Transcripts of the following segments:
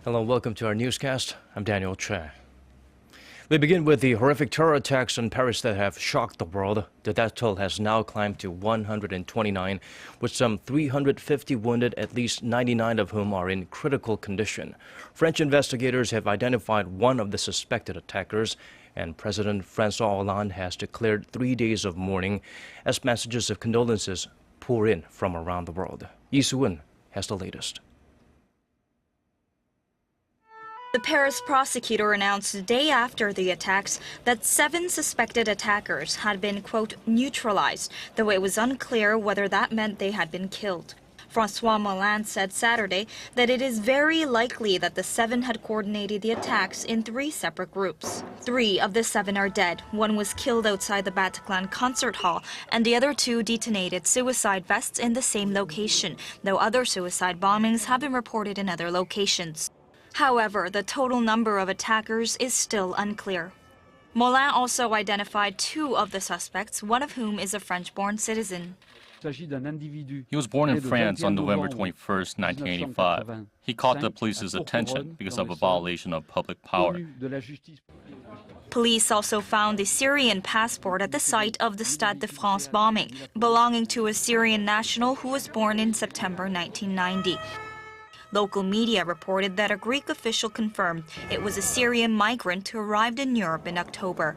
Hello, welcome to our newscast. I'm Daniel Choy. We begin with the horrific terror attacks in Paris that have shocked the world. The death toll has now climbed to 129, with some 350 wounded, at least 99 of whom are in critical condition. French investigators have identified one of the suspected attackers, and President Francois Hollande has declared 3 days of mourning as messages of condolences pour in from around the world. Soo-eun has the latest. The Paris prosecutor announced the day after the attacks that 7 suspected attackers had been, quote, neutralized, though it was unclear whether that meant they had been killed. Francois Molins said Saturday that it is very likely that the 7 had coordinated the attacks in 3 separate groups. 3 of the 7 are dead. 1 was killed outside the Bataclan concert hall, and the other 2 detonated suicide vests in the same location, though other suicide bombings have been reported in other locations. However, the total number of attackers is still unclear. Molins also identified 2 of the suspects, one of whom is a French-born citizen. He was born in France on November 21, 1985. He caught the police's attention because of a violation of public power. Police also found a Syrian passport at the site of the Stade de France bombing, belonging to a Syrian national who was born in September 1990. Local media reported that a Greek official confirmed it was a Syrian migrant who arrived in Europe in October.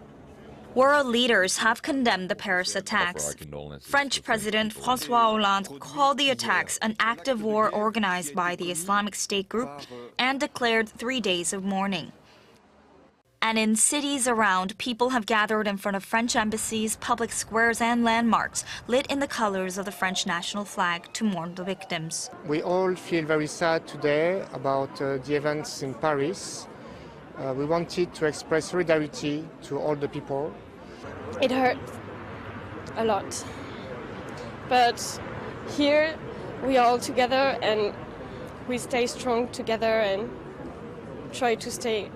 World leaders have condemned the Paris attacks. French President Francois Hollande called the attacks an act of war organized by the Islamic State group and declared 3 days of mourning. And in cities around, people have gathered in front of French embassies, public squares and landmarks, lit in the colors of the French national flag to mourn the victims. We all feel very sad today about the events in Paris. We wanted to express solidarity to all the people. It hurts a lot. But here we are all together and we stay strong together and try to stay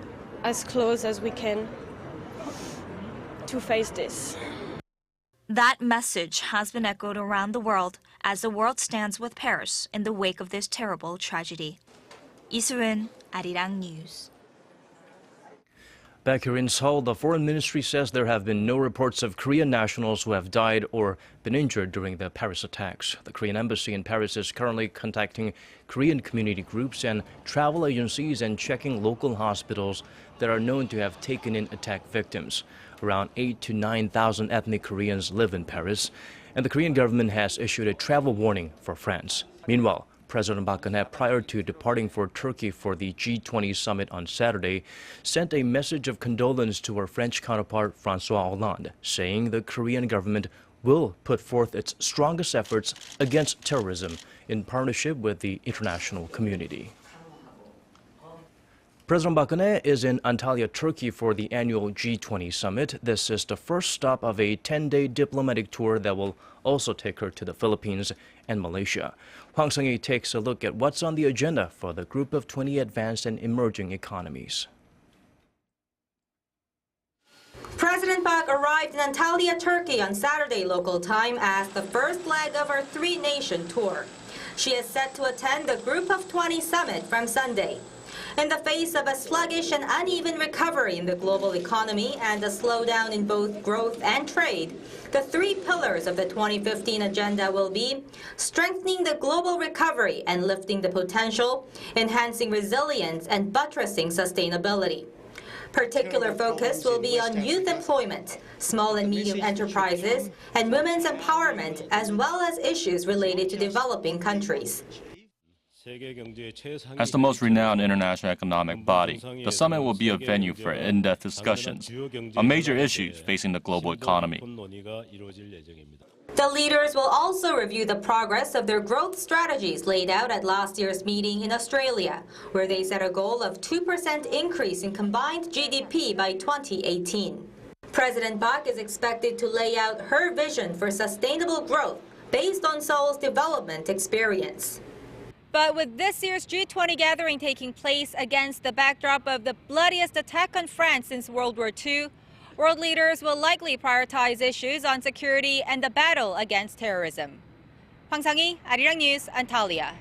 as close as we can to face this. That message has been echoed around the world as the world stands with Paris in the wake of this terrible tragedy. Soo-eun, Arirang News. Back here in Seoul, the Foreign Ministry says there have been no reports of Korean nationals who have died or been injured during the Paris attacks. The Korean embassy in Paris is currently contacting Korean community groups and travel agencies and checking local hospitals that are known to have taken in attack victims. Around 8,000 to 9,000 ethnic Koreans live in Paris, and the Korean government has issued a travel warning for France. Meanwhile, President Park Geun-hye, prior to departing for Turkey for the G20 summit on Saturday, sent a message of condolence to her French counterpart Francois Hollande, saying the Korean government will put forth its strongest efforts against terrorism in partnership with the international community. President Park Geun-hye is in Antalya, Turkey for the annual G20 summit. This is the first stop of a 10-day diplomatic tour that will also take her to the Philippines and Malaysia. Hwang Sung-hee takes a look at what's on the agenda for the group of 20 advanced and emerging economies. President Park arrived in Antalya, Turkey on Saturday local time as the first leg of her 3-nation tour. She is set to attend the Group of 20 summit from Sunday. In the face of a sluggish and uneven recovery in the global economy and a slowdown in both growth and trade, the 3 pillars of the 2015 agenda will be strengthening the global recovery and lifting the potential, enhancing resilience and buttressing sustainability. Particular focus will be on youth employment, small and medium enterprises, and women's empowerment, as well as issues related to developing countries. As the most renowned international economic body, the summit will be a venue for in-depth discussions on major issues facing the global economy. The leaders will also review the progress of their growth strategies laid out at last year's meeting in Australia, where they set a goal of 2% increase in combined GDP by 2018. President Park is expected to lay out her vision for sustainable growth based on Seoul's development experience. But with this year's G20 gathering taking place against the backdrop of the bloodiest attack on France since World War II, world leaders will likely prioritize issues on security and the battle against terrorism. Hwang Sang-hee, Arirang News, Antalya.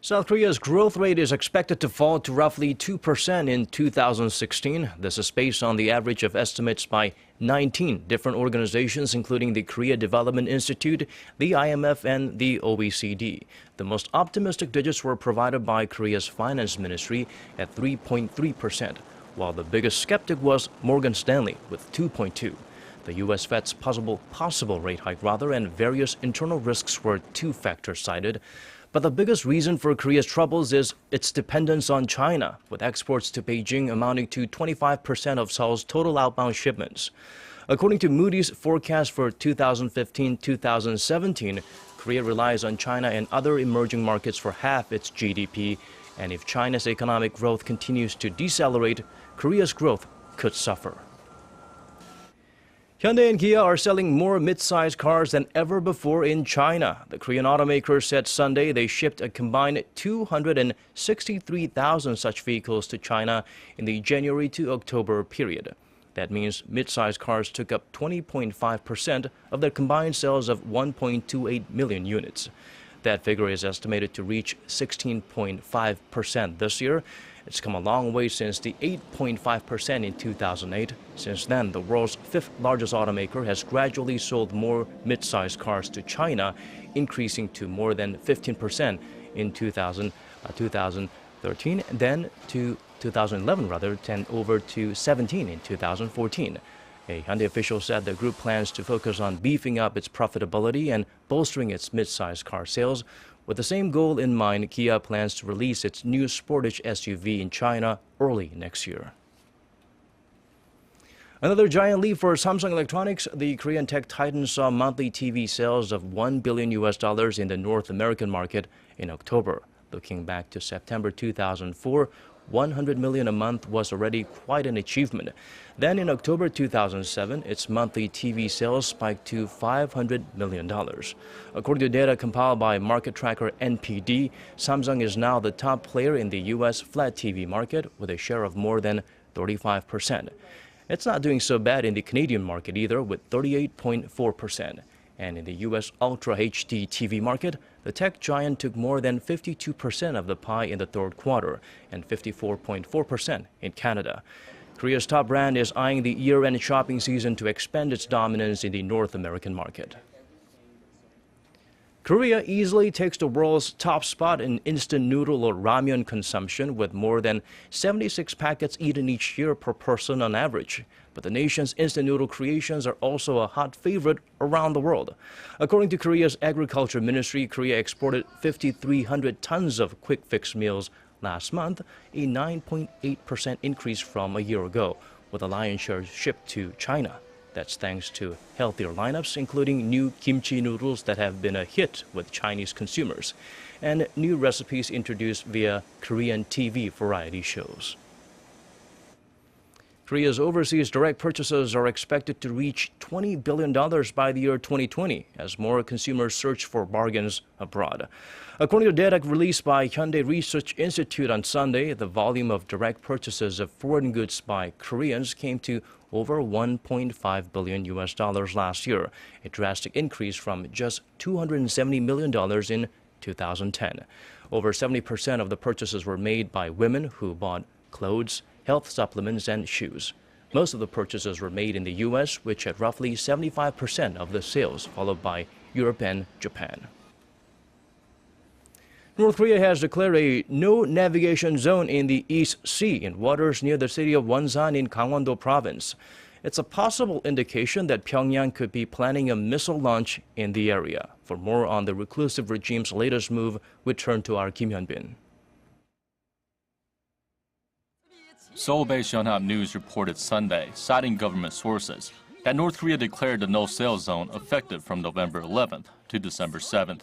South Korea's growth rate is expected to fall to roughly 2% in 2016. This is based on the average of estimates by 19 different organizations, including the Korea Development Institute, the IMF, and the OECD. The most optimistic digits were provided by Korea's finance ministry at 3.3%, while the biggest skeptic was Morgan Stanley with 2.2%. The U.S. Fed's possible rate hike, and various internal risks were two factors cited. But the biggest reason for Korea's troubles is its dependence on China, with exports to Beijing amounting to 25% of Seoul's total outbound shipments. According to Moody's forecast for 2015-2017, Korea relies on China and other emerging markets for half its GDP, and if China's economic growth continues to decelerate, Korea's growth could suffer. Hyundai and Kia are selling more mid-sized cars than ever before in China. The Korean automaker said Sunday they shipped a combined 263,000 such vehicles to China in the January to October period. That means mid-sized cars took up 20.5% of their combined sales of 1.28 million units. That figure is estimated to reach 16.5% this year. It's come a long way since the 8.5% in 2008. Since then, the world's fifth largest automaker has gradually sold more mid-sized cars to China, increasing to more than 15% in 2013, then to 2011 and over to 17% in 2014. A Hyundai official said the group plans to focus on beefing up its profitability and bolstering its mid-sized car sales. With the same goal in mind, Kia plans to release its new Sportage SUV in China early next year. Another giant leap for Samsung Electronics. The Korean tech titan saw monthly TV sales of $1 billion in the North American market in October. Looking back to September 2004, 100 million a month was already quite an achievement. Then in October 2007, its monthly TV sales spiked to $500 million. According to data compiled by market tracker NPD, Samsung is now the top player in the U.S. flat TV market with a share of more than 35%. It's not doing so bad in the Canadian market either, with 38.4%. And in the U.S. Ultra HD TV market, the tech giant took more than 52% of the pie in the third quarter and 54.4% in Canada. Korea's top brand is eyeing the year-end shopping season to expand its dominance in the North American market. Korea easily takes the world's top spot in instant noodle or ramyeon consumption, with more than 76 packets eaten each year per person on average. But the nation's instant noodle creations are also a hot favorite around the world. According to Korea's Agriculture Ministry, Korea exported 5,300 tons of quick fix meals last month, a 9.8% increase from a year ago, with a lion's share shipped to China. That's thanks to healthier lineups, including new kimchi noodles that have been a hit with Chinese consumers, and new recipes introduced via Korean TV variety shows. Korea's overseas direct purchases are expected to reach $20 billion by the year 2020 as more consumers search for bargains abroad. According to data released by Hyundai Research Institute on Sunday, the volume of direct purchases of foreign goods by Koreans came to over $1.5 billion last year, a drastic increase from just $270 million in 2010. Over 70% of the purchases were made by women who bought clothes, health supplements, and shoes. Most of the purchases were made in the U.S., which had roughly 75% of the sales, followed by Europe and Japan. North Korea has declared a no-navigation zone in the East Sea in waters near the city of Wonsan in Gangwon-do province. It's a possible indication that Pyongyang could be planning a missile launch in the area. For more on the reclusive regime's latest move, we turn to our Kim Hyun-bin. Seoul-based Yonhap News reported Sunday, citing government sources, that North Korea declared the no-sail zone effective from November 11th to December 7th.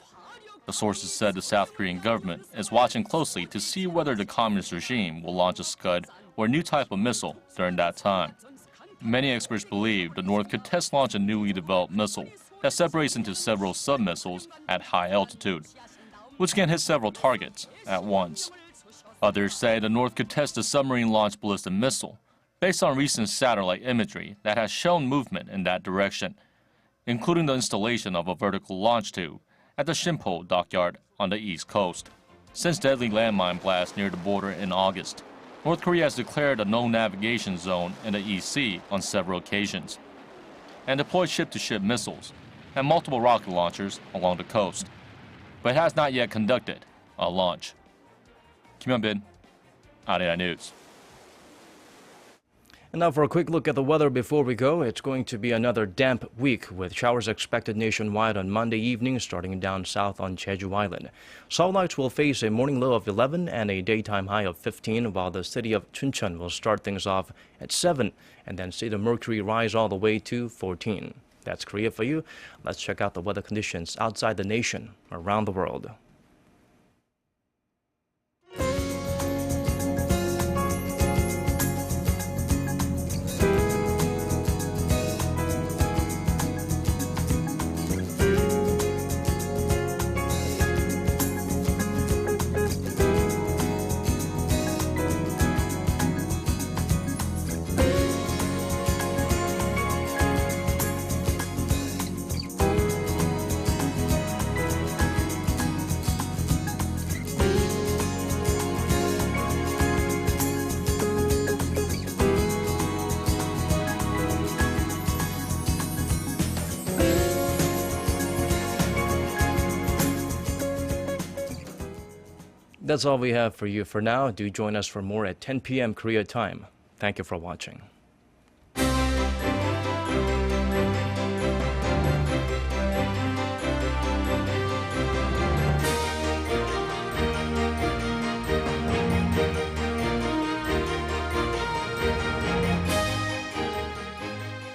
The sources said the South Korean government is watching closely to see whether the communist regime will launch a Scud or a new type of missile during that time. Many experts believe the North could test launch a newly developed missile that separates into several sub-missiles at high altitude, which can hit several targets at once. Others say the North could test a submarine-launched ballistic missile based on recent satellite imagery that has shown movement in that direction, including the installation of a vertical launch tube at the Shimpo dockyard on the east coast. since deadly landmine blast near the border in August. North Korea has declared a no-navigation zone in the East Sea on several occasions and deployed ship-to-ship missiles and multiple rocket launchers along the coast, but has not yet conducted a launch. Kim Hyun-bin, Arirang News. And now for a quick look at the weather before we go. It's going to be another damp week with showers expected nationwide on Monday evening, starting down south on Jeju Island. Seoulites will face a morning low of 11 and a daytime high of 15, while the city of Chuncheon will start things off at 7 and then see the mercury rise all the way to 14. That's Korea for you. Let's check out the weather conditions outside the nation, around the world. That's all we have for you for now. Do join us for more at 10 p.m. Korea time. Thank you for watching.